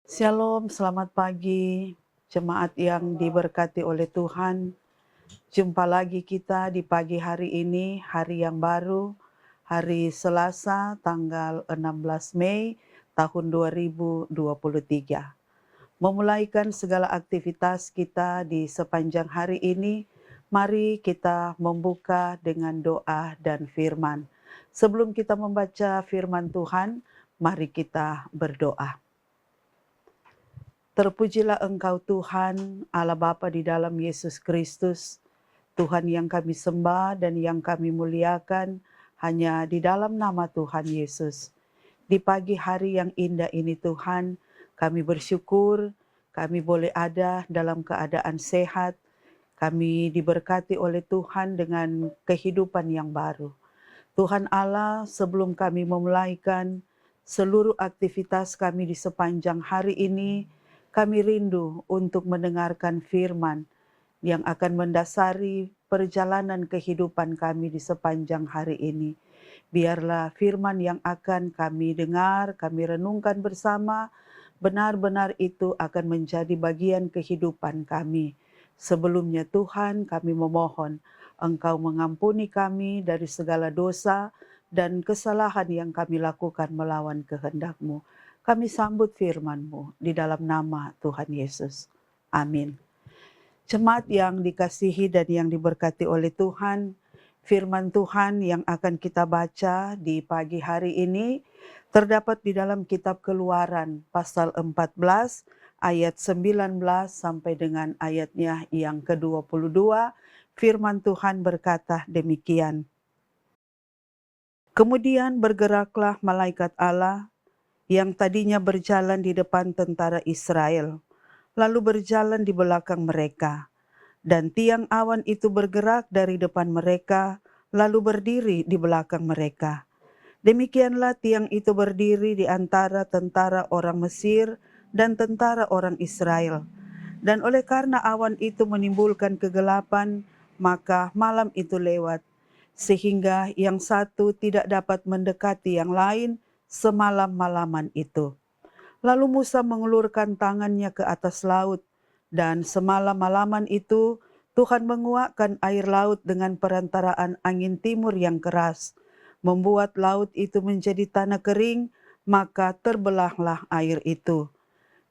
Shalom, selamat pagi, jemaat yang diberkati oleh Tuhan. Jumpa lagi kita di pagi hari ini, hari yang baru, hari Selasa, tanggal 16 Mei tahun 2023. Memulaikan segala aktivitas kita di sepanjang hari ini, mari kita membuka dengan doa dan firman. Sebelum kita membaca firman Tuhan, mari kita berdoa. Terpujilah Engkau Tuhan, Allah Bapa di dalam Yesus Kristus, Tuhan yang kami sembah dan yang kami muliakan hanya di dalam nama Tuhan Yesus. Di pagi hari yang indah ini Tuhan, kami bersyukur, kami boleh ada dalam keadaan sehat, kami diberkati oleh Tuhan dengan kehidupan yang baru. Tuhan Allah, sebelum kami memulaikan seluruh aktivitas kami di sepanjang hari ini, kami rindu untuk mendengarkan firman yang akan mendasari perjalanan kehidupan kami di sepanjang hari ini. Biarlah firman yang akan kami dengar, kami renungkan bersama, benar-benar itu akan menjadi bagian kehidupan kami. Sebelumnya Tuhan, kami memohon Engkau mengampuni kami dari segala dosa dan kesalahan yang kami lakukan melawan kehendak-Mu. Kami sambut firman-Mu di dalam nama Tuhan Yesus. Amin. Jemaat yang dikasihi dan yang diberkati oleh Tuhan, firman Tuhan yang akan kita baca di pagi hari ini terdapat di dalam kitab Keluaran pasal 14 ayat 19 sampai dengan ayatnya yang ke-22. Firman Tuhan berkata demikian. Kemudian bergeraklah malaikat Allah yang tadinya berjalan di depan tentara Israel, lalu berjalan di belakang mereka. Dan tiang awan itu bergerak dari depan mereka, lalu berdiri di belakang mereka. Demikianlah tiang itu berdiri di antara tentara orang Mesir dan tentara orang Israel. Dan oleh karena awan itu menimbulkan kegelapan, maka malam itu lewat, sehingga yang satu tidak dapat mendekati yang lain semalam-malaman itu. Lalu Musa mengulurkan tangannya ke atas laut, dan semalam-malaman itu Tuhan menguakkan air laut dengan perantaraan angin timur yang keras, membuat laut itu menjadi tanah kering, maka terbelahlah air itu.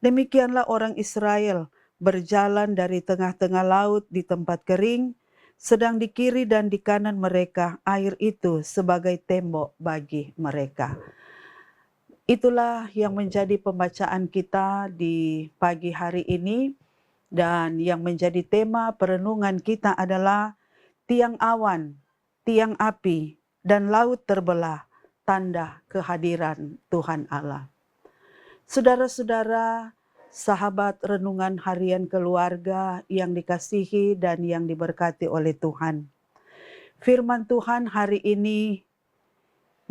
Demikianlah orang Israel berjalan dari tengah-tengah laut di tempat kering, sedang di kiri dan di kanan mereka air itu sebagai tembok bagi mereka. Itulah yang menjadi pembacaan kita di pagi hari ini, dan yang menjadi tema perenungan kita adalah tiang awan, tiang api, dan laut terbelah, tanda kehadiran Tuhan Allah. Saudara-saudara, sahabat renungan harian keluarga yang dikasihi dan yang diberkati oleh Tuhan. Firman Tuhan hari ini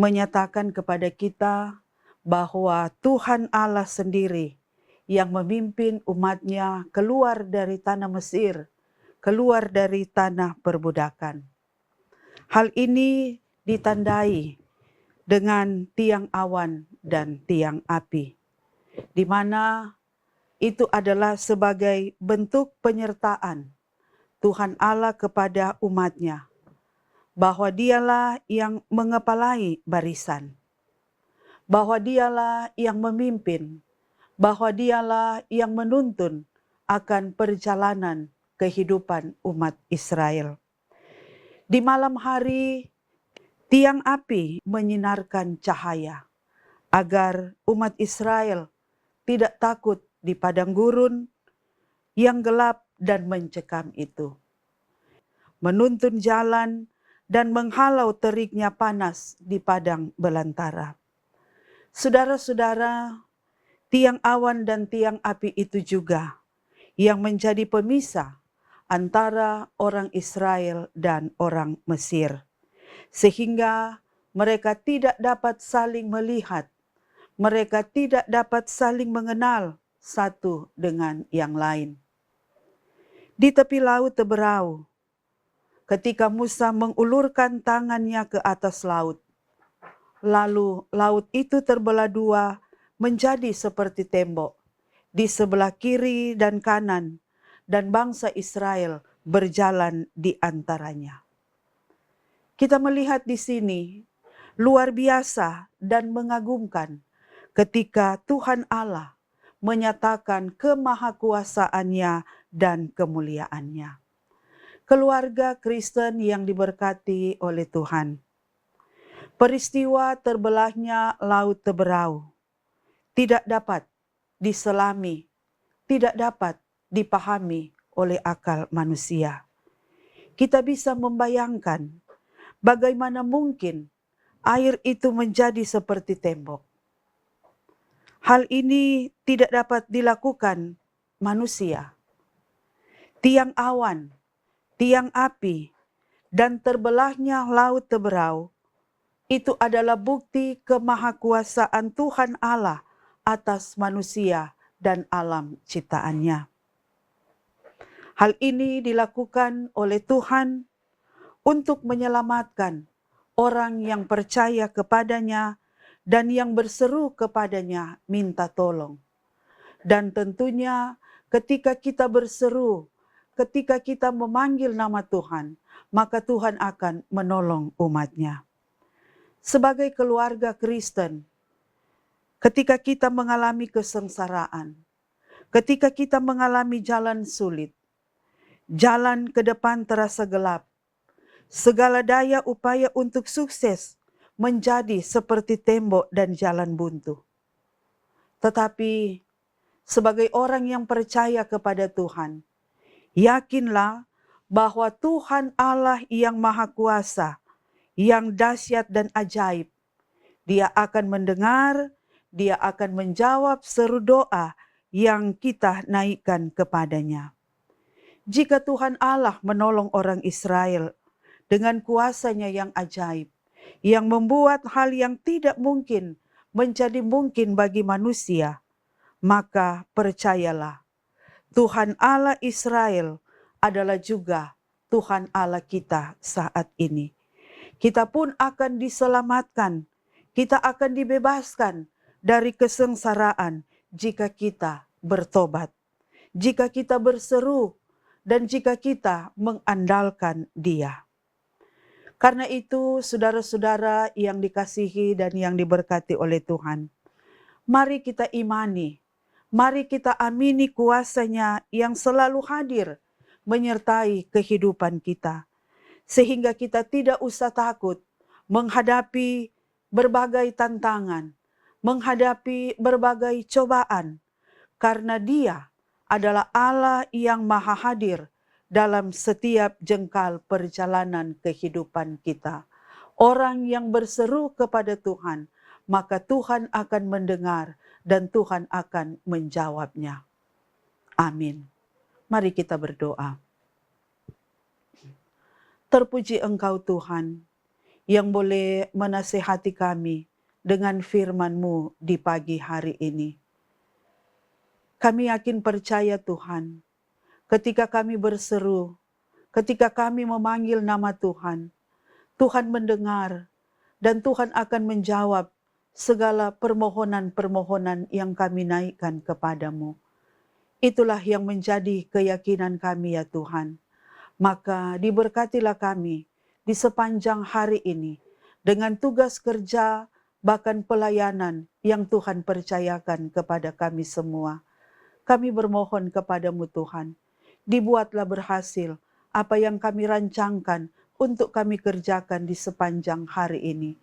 menyatakan kepada kita bahwa Tuhan Allah sendiri yang memimpin umatnya keluar dari tanah Mesir, keluar dari tanah perbudakan. Hal ini ditandai dengan tiang awan dan tiang api, di mana itu adalah sebagai bentuk penyertaan Tuhan Allah kepada umatnya, bahwa dialah yang mengepalai barisan, bahwa dialah yang memimpin, bahwa dialah yang menuntun akan perjalanan kehidupan umat Israel. Di malam hari, tiang api menyinarkan cahaya agar umat Israel tidak takut di padang gurun yang gelap dan mencekam itu, menuntun jalan dan menghalau teriknya panas di padang belantara. Saudara-saudara, tiang awan dan tiang api itu juga yang menjadi pemisah antara orang Israel dan orang Mesir, sehingga mereka tidak dapat saling melihat, mereka tidak dapat saling mengenal satu dengan yang lain. Di tepi laut Teberau, ketika Musa mengulurkan tangannya ke atas laut, lalu laut itu terbelah dua menjadi seperti tembok di sebelah kiri dan kanan, dan bangsa Israel berjalan di antaranya. Kita melihat di sini luar biasa dan mengagumkan ketika Tuhan Allah menyatakan kemahakuasaannya dan kemuliaannya. Keluarga Kristen yang diberkati oleh Tuhan. Peristiwa terbelahnya Laut Teberau tidak dapat diselami, tidak dapat dipahami oleh akal manusia. Kita bisa membayangkan bagaimana mungkin air itu menjadi seperti tembok. Hal ini tidak dapat dilakukan manusia. Tiang awan, tiang api, dan terbelahnya Laut Teberau itu adalah bukti kemahakuasaan Tuhan Allah atas manusia dan alam ciptaannya. Hal ini dilakukan oleh Tuhan untuk menyelamatkan orang yang percaya kepadanya dan yang berseru kepadanya minta tolong. Dan tentunya ketika kita berseru, ketika kita memanggil nama Tuhan, maka Tuhan akan menolong umatnya. Sebagai keluarga Kristen, ketika kita mengalami kesengsaraan, ketika kita mengalami jalan sulit, jalan ke depan terasa gelap, segala daya upaya untuk sukses menjadi seperti tembok dan jalan buntu. Tetapi sebagai orang yang percaya kepada Tuhan, yakinlah bahwa Tuhan Allah yang Maha Kuasa, yang dahsyat dan ajaib, Dia akan mendengar, Dia akan menjawab seru doa yang kita naikkan kepadanya. Jika Tuhan Allah menolong orang Israel dengan kuasanya yang ajaib, yang membuat hal yang tidak mungkin menjadi mungkin bagi manusia, maka percayalah, Tuhan Allah Israel adalah juga Tuhan Allah kita saat ini. Kita pun akan diselamatkan, kita akan dibebaskan dari kesengsaraan jika kita bertobat, jika kita berseru, dan jika kita mengandalkan Dia. Karena itu, saudara-saudara yang dikasihi dan yang diberkati oleh Tuhan, mari kita imani, mari kita amini kuasa-Nya yang selalu hadir menyertai kehidupan kita, sehingga kita tidak usah takut menghadapi berbagai tantangan, menghadapi berbagai cobaan, karena Dia adalah Allah yang maha hadir dalam setiap jengkal perjalanan kehidupan kita. Orang yang berseru kepada Tuhan, maka Tuhan akan mendengar dan Tuhan akan menjawabnya. Amin. Mari kita berdoa. Terpuji Engkau Tuhan, yang boleh menasihati kami dengan firman-Mu di pagi hari ini. Kami yakin percaya Tuhan, ketika kami berseru, ketika kami memanggil nama Tuhan, Tuhan mendengar dan Tuhan akan menjawab segala permohonan-permohonan yang kami naikkan kepadamu. Itulah yang menjadi keyakinan kami ya Tuhan. Maka diberkatilah kami di sepanjang hari ini dengan tugas kerja bahkan pelayanan yang Tuhan percayakan kepada kami semua. Kami bermohon kepadamu Tuhan, dibuatlah berhasil apa yang kami rancangkan untuk kami kerjakan di sepanjang hari ini.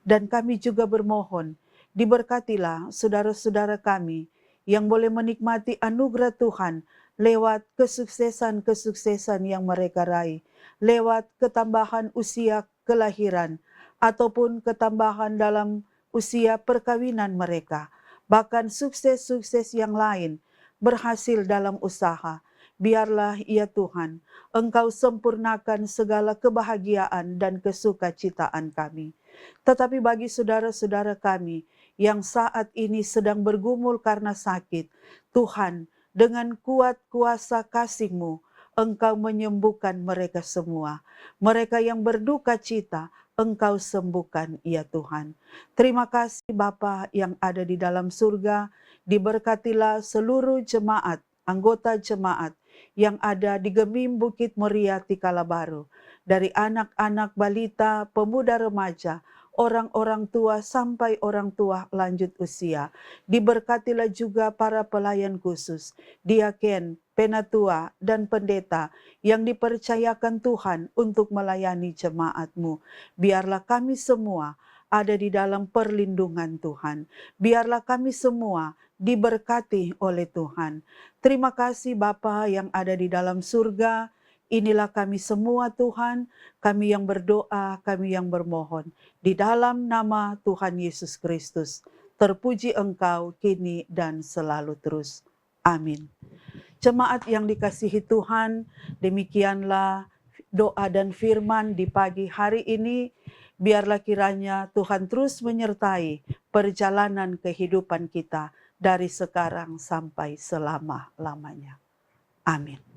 Dan kami juga bermohon, diberkatilah saudara-saudara kami yang boleh menikmati anugerah Tuhan lewat kesuksesan-kesuksesan yang mereka raih, lewat ketambahan usia kelahiran, ataupun ketambahan dalam usia perkawinan mereka, bahkan sukses-sukses yang lain, berhasil dalam usaha. Biarlah ya Tuhan, Engkau sempurnakan segala kebahagiaan dan kesukacitaan kami. Tetapi bagi saudara-saudara kami yang saat ini sedang bergumul karena sakit, Tuhan, dengan kuat kuasa kasih-Mu, Engkau menyembuhkan mereka semua. Mereka yang berduka cita, Engkau sembuhkan ya Tuhan. Terima kasih Bapa yang ada di dalam surga, diberkatilah seluruh jemaat, anggota jemaat yang ada di Gemim Bukit Muria Tikalabaru, dari anak-anak balita, pemuda remaja, orang-orang tua sampai orang tua lanjut usia. Diberkatilah juga para pelayan khusus, diaken, penatua, dan pendeta yang dipercayakan Tuhan untuk melayani jemaat-Mu. Biarlah kami semua ada di dalam perlindungan Tuhan. Biarlah kami semua diberkati oleh Tuhan. Terima kasih Bapa yang ada di dalam surga. Inilah kami semua Tuhan, kami yang berdoa, kami yang bermohon. Di dalam nama Tuhan Yesus Kristus, terpuji Engkau kini dan selalu terus. Amin. Jemaat yang dikasihi Tuhan, demikianlah doa dan firman di pagi hari ini. Biarlah kiranya Tuhan terus menyertai perjalanan kehidupan kita dari sekarang sampai selama-lamanya. Amin.